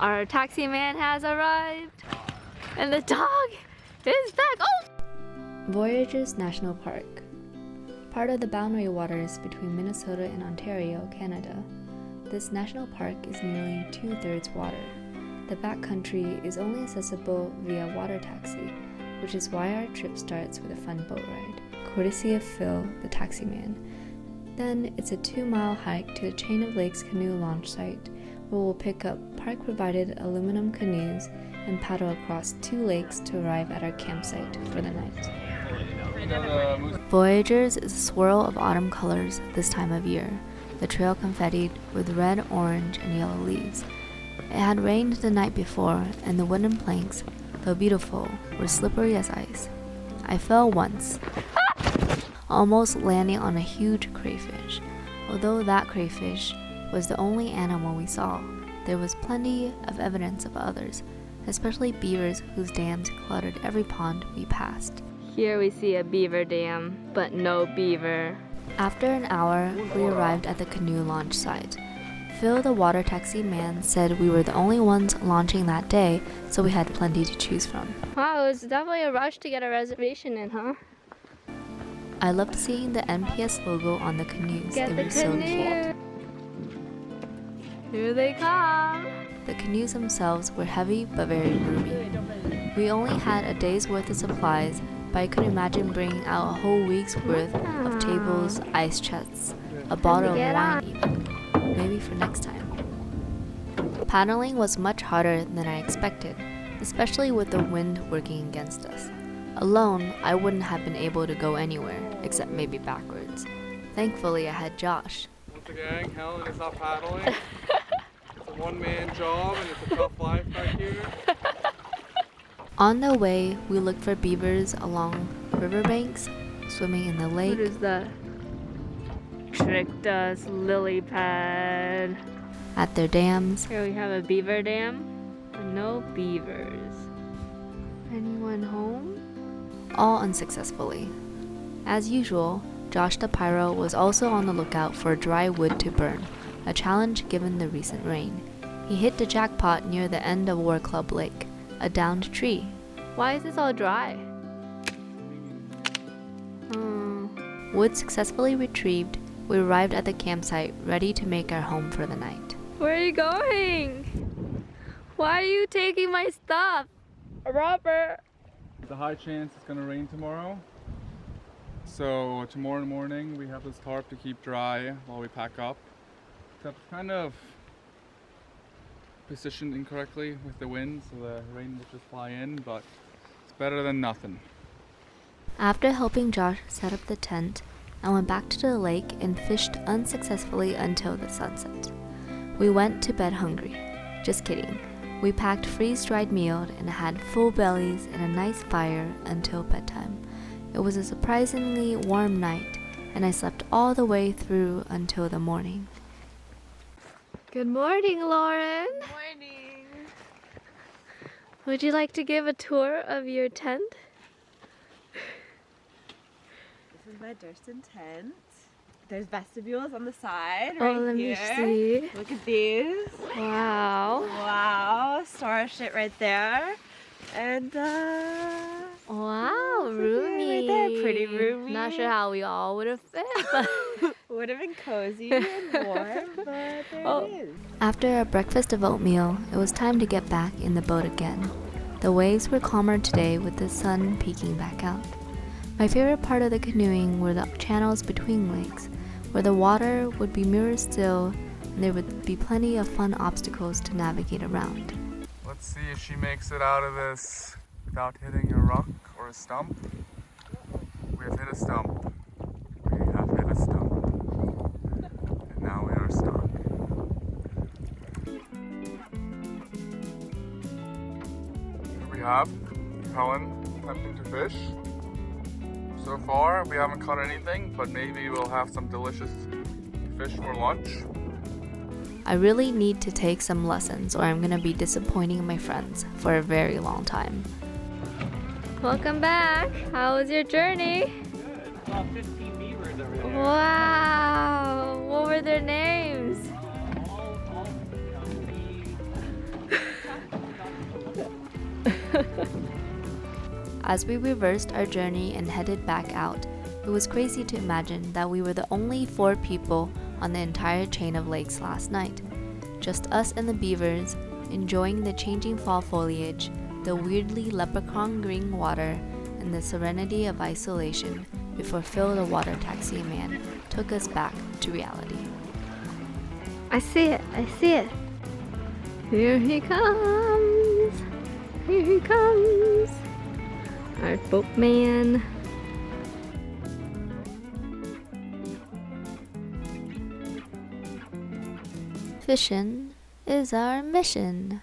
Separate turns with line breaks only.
Our taxi man has arrived. And the dog is back. Oh! Voyageurs National Park. Part of the boundary waters between Minnesota and Ontario, Canada, this national park is nearly 2/3 water. The backcountry is only accessible via water taxi, which is why our trip starts with a fun boat ride, courtesy of Phil, the taxi man. Then it's a 2-mile hike to the Chain of Lakes canoe launch site, where we'll pick up park-provided aluminum canoes and paddle across 2 lakes to arrive at our campsite for the night. Voyageurs is a swirl of autumn colors this time of year, the trail confettied with red, orange, and yellow leaves. It had rained the night before, and the wooden planks, though beautiful, were slippery as ice. I fell once, almost landing on a huge crayfish. Although that crayfish was the only animal we saw, there was plenty of evidence of others, especially beavers whose dams cluttered every pond we passed. Here we see a beaver dam, but no beaver. After an hour, we arrived at the canoe launch site. Phil, the water taxi man, said we were the only ones launching that day, so we had plenty to choose from. Wow, it was definitely a rush to get a reservation in, huh? I loved seeing the NPS logo on the canoes. It was so cute. Here they come! The canoes themselves were heavy but very roomy. We only had a day's worth of supplies, but I could imagine bringing out a whole week's worth of tables, ice chests, a bottle of wine even. Maybe for next time. Paddling was much harder than I expected, especially with the wind working against us. Alone, I wouldn't have been able to go anywhere, except maybe backwards. Thankfully, I had Josh.
Once again, Helen is not paddling. It's a one-man job and it's a tough life back here.
On the way, we looked for beavers along riverbanks, swimming in the lake. What is that? Tricked us, lily pad. At their dams. Here we have a beaver dam, but no beavers. Anyone home? All unsuccessfully. As usual, Josh the Pyro was also on the lookout for dry wood to burn, a challenge given the recent rain. He hit the jackpot near the end of War Club Lake, a downed tree. Why is this all dry? Wood successfully retrieved, we arrived at the campsite, ready to make our home for the night. Where are you going? Why are you taking my stuff? Robert!
There's a high chance it's going to rain tomorrow. So tomorrow morning we have this tarp to keep dry while we pack up. Except it's kind of positioned incorrectly with the wind, so the rain will just fly in, but it's better than nothing.
After helping Josh set up the tent, I went back to the lake and fished unsuccessfully until the sunset. We went to bed hungry. Just kidding. We packed freeze-dried meal and had full bellies and a nice fire until bedtime. It was a surprisingly warm night, and I slept all the way through until the morning. Good morning, Lauren.
Good morning.
Would you like to give a tour of your tent?
This is my Durston tent. There's vestibules on the side
Oh,
right
let
here.
me see.
Look at these.
Wow.
Wow. Store shit right there. And
Wow,
right
roomy.
there. Pretty roomy.
Not sure how we all would have fit, but
would have been cozy and warm, but there it is.
after a breakfast of oatmeal, it was time to get back in the boat again. The waves were calmer today with the sun peeking back out. My favorite part of the canoeing were the channels between lakes, where the water would be mirror still and there would be plenty of fun obstacles to navigate around.
Let's see if she makes it out of this without hitting a rock or a stump. We have hit a stump. We have hit a stump. And now we are stuck. Here we have Helen attempting to fish. So far, we haven't caught anything, but maybe we'll have some delicious fish for lunch.
I really need to take some lessons or I'm gonna be disappointing my friends for a very long time. Welcome back. How was your journey?
Good. Saw 15 beavers over there.
Wow. What were their names?
All
As we reversed our journey and headed back out, it was crazy to imagine that we were the only 4 people on the entire chain of lakes last night. Just us and the beavers, enjoying the changing fall foliage, the weirdly leprechaun green water, and the serenity of isolation before Phil the water taxi man took us back to reality.
I see it, I see it. Here he comes. Here he comes. Our boatman.
Fishin' is our mission.